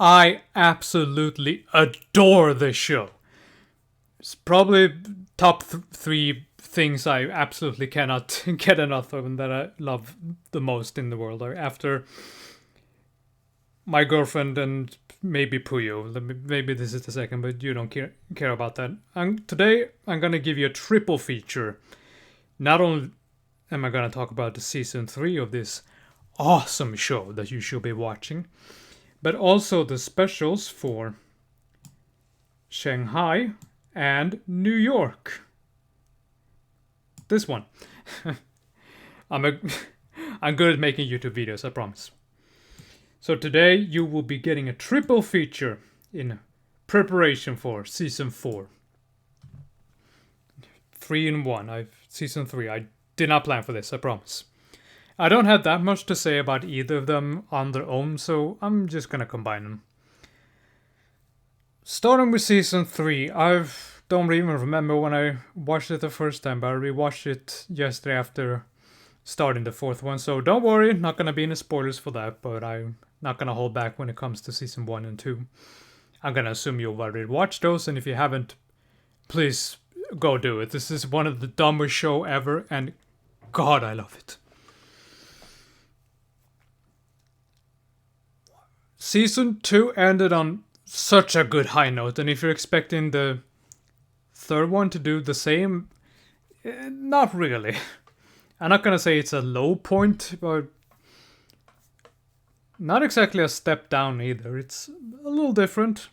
I absolutely adore this show. It's probably top three things I absolutely cannot get enough of and that I love the most in the world. After my girlfriend and maybe Puyo. Maybe this is the second, but you don't care about that. Today, I'm going to give you a triple feature. Not only am I going to talk about the season 3 of this awesome show that you should be watching, but also the specials for Shanghai and New York. This one. I'm good at making YouTube videos, I promise. So today you will be getting a triple feature in preparation for season 4. 3 in 1. Season 3. I did not plan for this, I promise. I don't have that much to say about either of them on their own, so I'm just gonna combine them. Starting with season 3, I don't even remember when I watched it the first time, but I rewatched it yesterday after starting the 4th one, so don't worry, not gonna be any spoilers for that, but I'm not gonna hold back when it comes to season 1 and 2. I'm gonna assume you've already watched those, and if you haven't, please go do it. This is one of the dumbest show ever, and God, I love it. Season 2 ended on such a good high note, and if you're expecting the 3rd one to do the same, not really. I'm not gonna say it's a low point, but not exactly a step down either. It's a little different.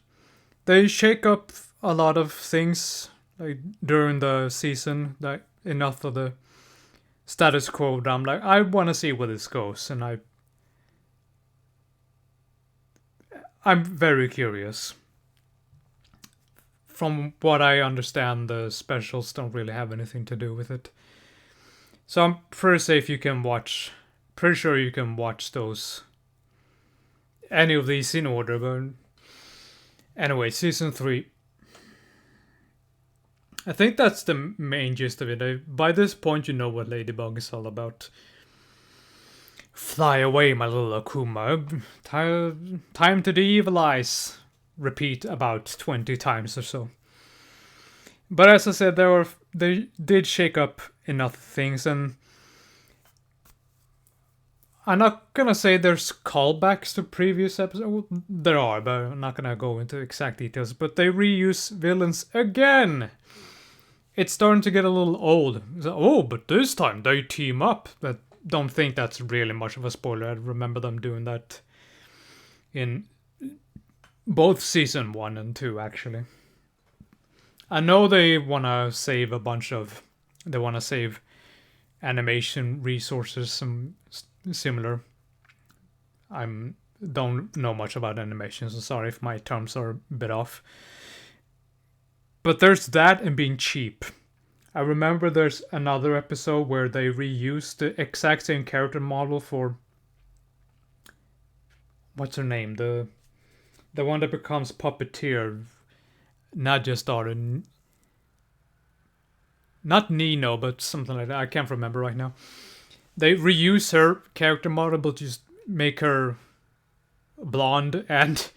They shake up a lot of things like during the season, like enough of the status quo that I'm like, I want to see where this goes, and I'm very curious. From what I understand, the specials don't really have anything to do with it. So I'm pretty safe you can watch, pretty sure you can watch those, any of these in order, but anyway, season 3. I think that's the main gist of it. By this point you know what Ladybug is all about. Fly away, my little Akuma. Time to the evil eyes. Repeat about 20 times or so. But as I said, they did shake up enough things, and I'm not gonna say there's callbacks to previous episodes. Well, there are, but I'm not gonna go into exact details. But they reuse villains again. It's starting to get a little old. Oh, but this time they team up. But don't think that's really much of a spoiler. I remember them doing that in both season 1 and 2, actually. I know they want to save they want to save animation resources, some similar. I don't know much about animation, so sorry if my terms are a bit off. But there's that and being cheap. I remember there's another episode where they reused the exact same character model for, what's her name? The one that becomes puppeteer. Not just started. Not Nino, but something like that. I can't remember right now. They reuse her character model, but just make her blonde and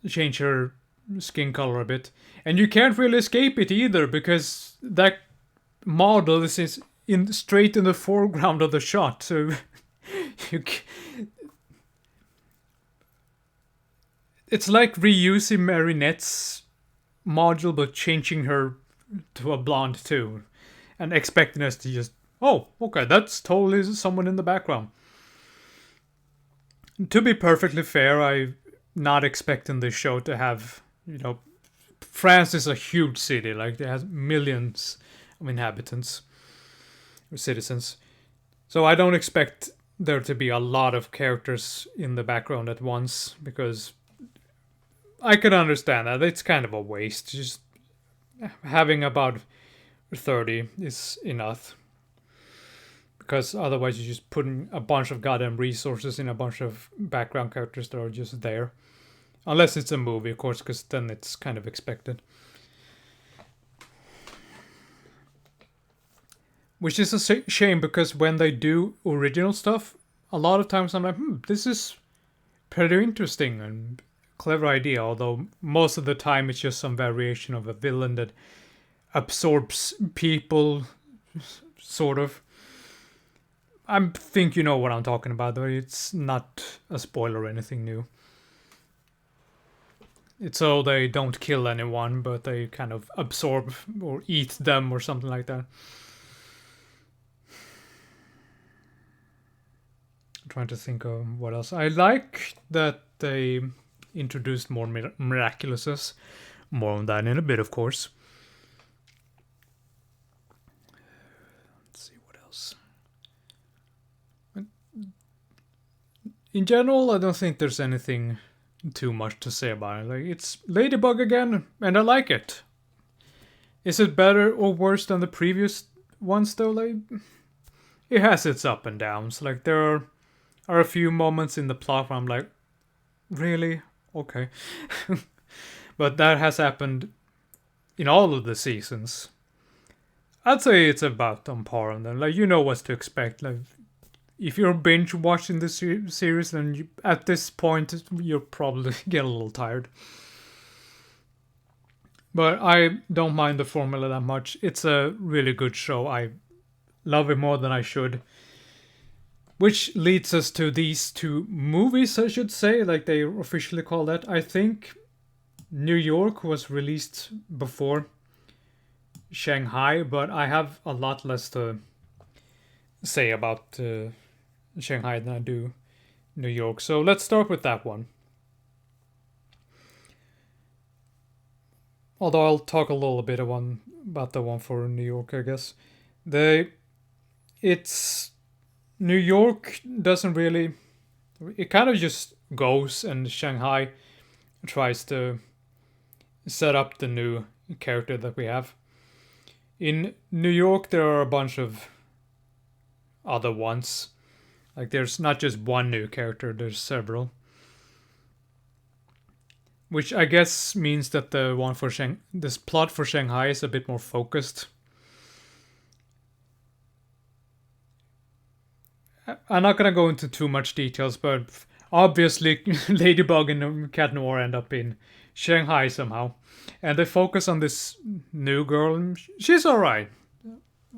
change her skin color a bit. And you can't really escape it either, because that model is straight in the foreground of the shot. So it's like reusing Marinette's module but changing her to a blonde too, and expecting us to just, oh, okay, that's totally someone in the background. To be perfectly fair, I'm not expecting this show to have, France is a huge city, like it has millions of inhabitants or citizens. So I don't expect there to be a lot of characters in the background at once, because I can understand that. It's kind of a waste. Just having about 30 is enough. Because otherwise you're just putting a bunch of goddamn resources in a bunch of background characters that are just there. Unless it's a movie, of course, because then it's kind of expected. Which is a shame, because when they do original stuff, a lot of times I'm like, this is pretty interesting and clever idea, although most of the time it's just some variation of a villain that absorbs people, sort of. I think you know what I'm talking about, though. It's not a spoiler or anything new. It's so they don't kill anyone, but they kind of absorb or eat them or something like that. I'm trying to think of what else. I like that they introduced more Miraculouses. More on that in a bit, of course. Let's see what else. In general, I don't think there's anything too much to say about it. Like, it's Ladybug again, and I like it. Is it better or worse than the previous ones, though? Like, it has its up and downs. Like, there are a few moments in the plot where I'm like, really? Okay. But that has happened in all of the seasons. I'd say it's about on par on them. Like, you know what to expect. Like, if you're binge watching this series, then at this point you'll probably get a little tired. But I don't mind the formula that much. It's a really good show. I love it more than I should. Which leads us to these two movies, I should say, like they officially call that. I think New York was released before Shanghai, but I have a lot less to say about Shanghai than I do New York. So let's start with that one. Although I'll talk a little bit about the one for New York, I guess. It's New York doesn't really. It kind of just goes, and Shanghai tries to set up the new character that we have. In New York, there are a bunch of other ones. Like, there's not just one new character, there's several. Which I guess means that the one for this plot for Shanghai is a bit more focused. I'm not gonna go into too much details, but obviously Ladybug and Cat Noir end up in Shanghai somehow. And they focus on this new girl, and she's alright.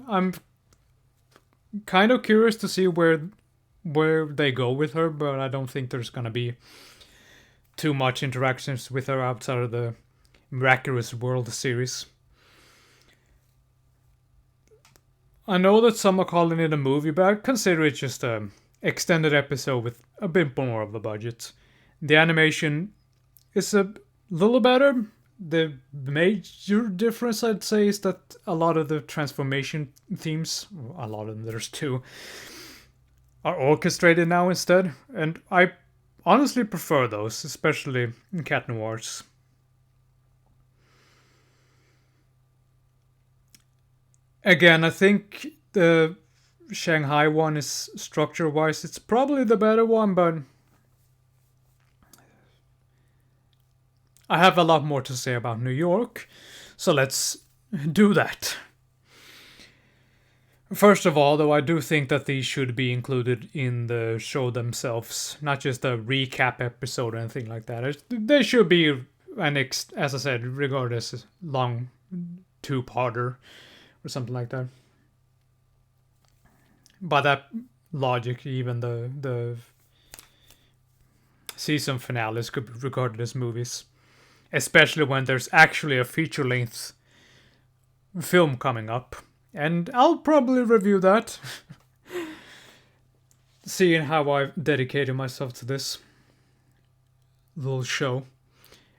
I'm kind of curious to see where they go with her, but I don't think there's gonna be too much interactions with her outside of the Miraculous World series. I know that some are calling it a movie, but I consider it just an extended episode with a bit more of a budget. The animation is a little better. The major difference, I'd say, is that a lot of the transformation themes, a lot of them, there's two, are orchestrated now instead. And I honestly prefer those, especially in Cat Noirs. Again, I think the Shanghai one is structure-wise, it's probably the better one, but I have a lot more to say about New York, so let's do that. First of all, though, I do think that these should be included in the show themselves, not just a recap episode or anything like that. They should be as I said, regarded as a long two-parter or something like that. By that logic, even the season finales could be regarded as movies, especially when there's actually a feature-length film coming up, and I'll probably review that. Seeing how I've dedicated myself to this little show.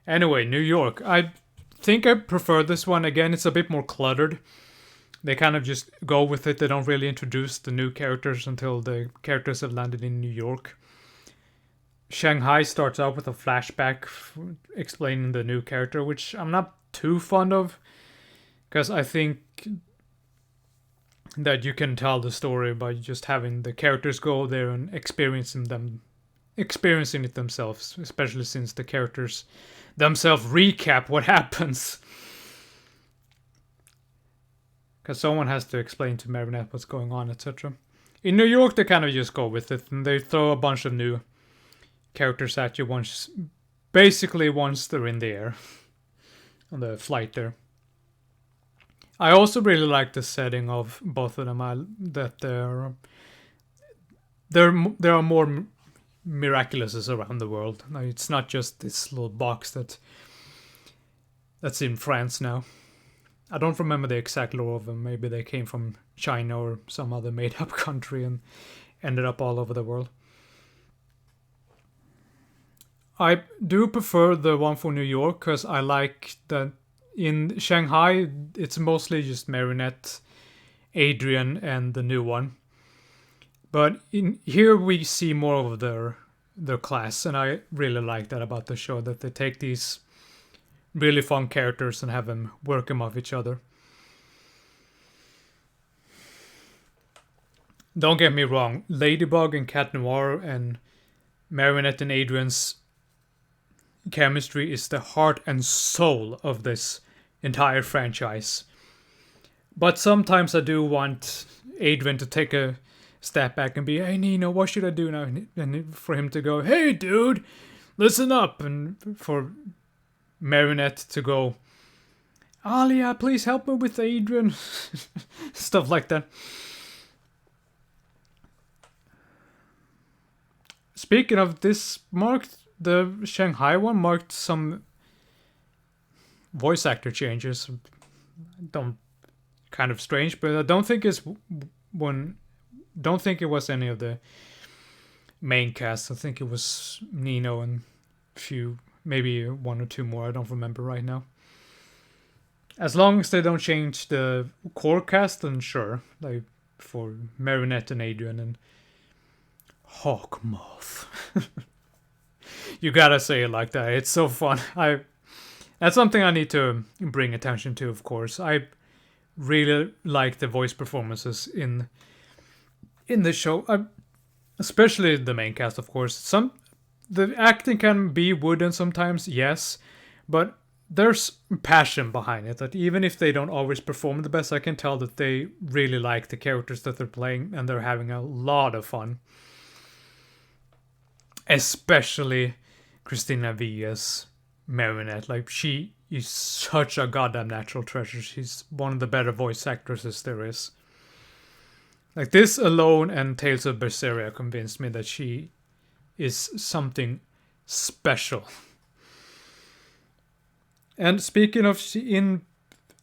Anyway, New York. I think I prefer this one. Again, it's a bit more cluttered. They kind of just go with it. They don't really introduce the new characters until the characters have landed in New York. Shanghai starts out with a flashback explaining the new character, which I'm not too fond of, because I think that you can tell the story by just having the characters go there and experiencing it themselves, especially since the characters themselves recap what happens. Because someone has to explain to Marinette what's going on, etc. In New York, they kind of just go with it, and they throw a bunch of new characters at you once, basically once they're in the air, on the flight there. I also really like the setting of both of them. That there are more Miraculouses around the world. Like, it's not just this little box that's in France now. I don't remember the exact lore of them. Maybe they came from China or some other made-up country and ended up all over the world. I do prefer the one for New York because I like that in Shanghai it's mostly just Marinette, Adrian, and the new one. But in here we see more of their class, and I really like that about the show, that they take these really fun characters and have them work them off each other. Don't get me wrong, Ladybug and Cat Noir and Marinette and Adrian's chemistry is the heart and soul of this entire franchise. But sometimes I do want Adrian to take a step back and be, hey Nino, what should I do now? And for him to go, hey dude, listen up. And for Marinette to go, Alia, please help me with Adrian. Stuff like that. Speaking of this, the Shanghai one marked some voice actor changes. Kind of strange, but I don't think it was any of the main cast. I think it was Nino and maybe one or two more. I don't remember right now. As long as they don't change the core cast, then sure. Like for Marinette and Adrian and Hawkmoth. You gotta say it like that. It's so fun. That's something I need to bring attention to, of course. I really like the voice performances in the show, especially the main cast, of course. The acting can be wooden sometimes, yes, but there's passion behind it. That even if they don't always perform the best, I can tell that they really like the characters that they're playing and they're having a lot of fun. Especially Christina Villa's Marinette. Like, she is such a goddamn natural treasure. She's one of the better voice actresses there is. Like, this alone and Tales of Berseria convinced me that she is something special. And speaking of, in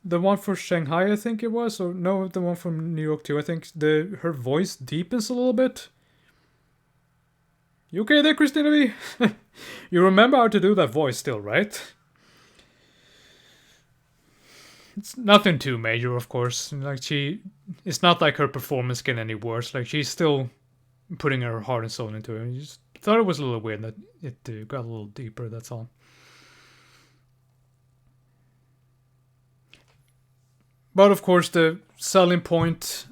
the one for Shanghai, I think it was, or no, the one from New York too, I think her voice deepens a little bit. You okay there, Christina V? You remember how to do that voice still, right? It's nothing too major, of course. Like, it's not like her performance get any worse. Like, she's still putting her heart and soul into it. I just thought it was a little weird that it got a little deeper, that's all. But of course, the selling point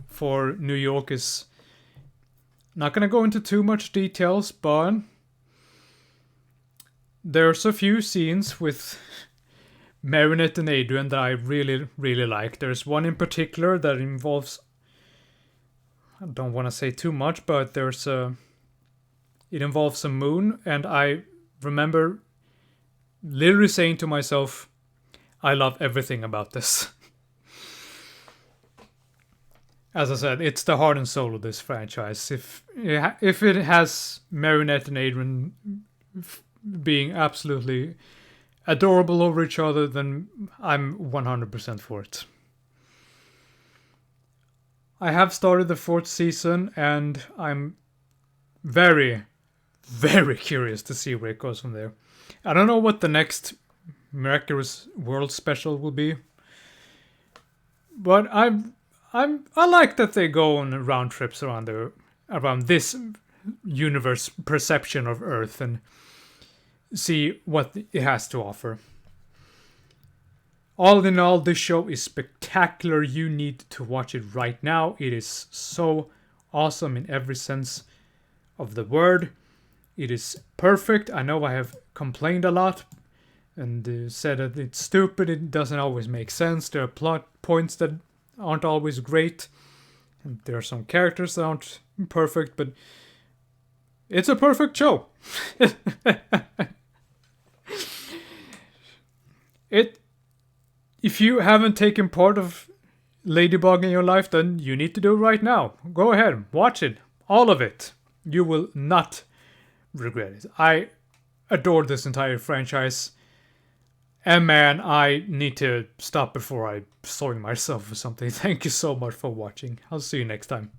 for New York is, not gonna go into too much details, but there's a few scenes with Marinette and Adrian that I really, really like. There's one in particular that involves, I don't want to say too much, but it involves a moon, and I remember literally saying to myself, I love everything about this. As I said, it's the heart and soul of this franchise. If it has Marinette and Adrian being absolutely adorable over each other, then I'm 100% for it. I have started the 4th season, and I'm very, very curious to see where it goes from there. I don't know what the next Miraculous World special will be, but I like that they go on round trips around this universe perception of Earth and see what it has to offer. All in all, this show is spectacular. You need to watch it right now. It is so awesome in every sense of the word. It is perfect. I know I have complained a lot and said that it's stupid. It doesn't always make sense. There are plot points that aren't always great, and there are some characters that aren't perfect, but It's a perfect show. It. If you haven't taken part of Ladybug in your life, then you need to do it right now. Go ahead, watch it, all of it. You will not regret it. I adore this entire franchise. And man, I need to stop before I soil myself or something. Thank you so much for watching. I'll see you next time.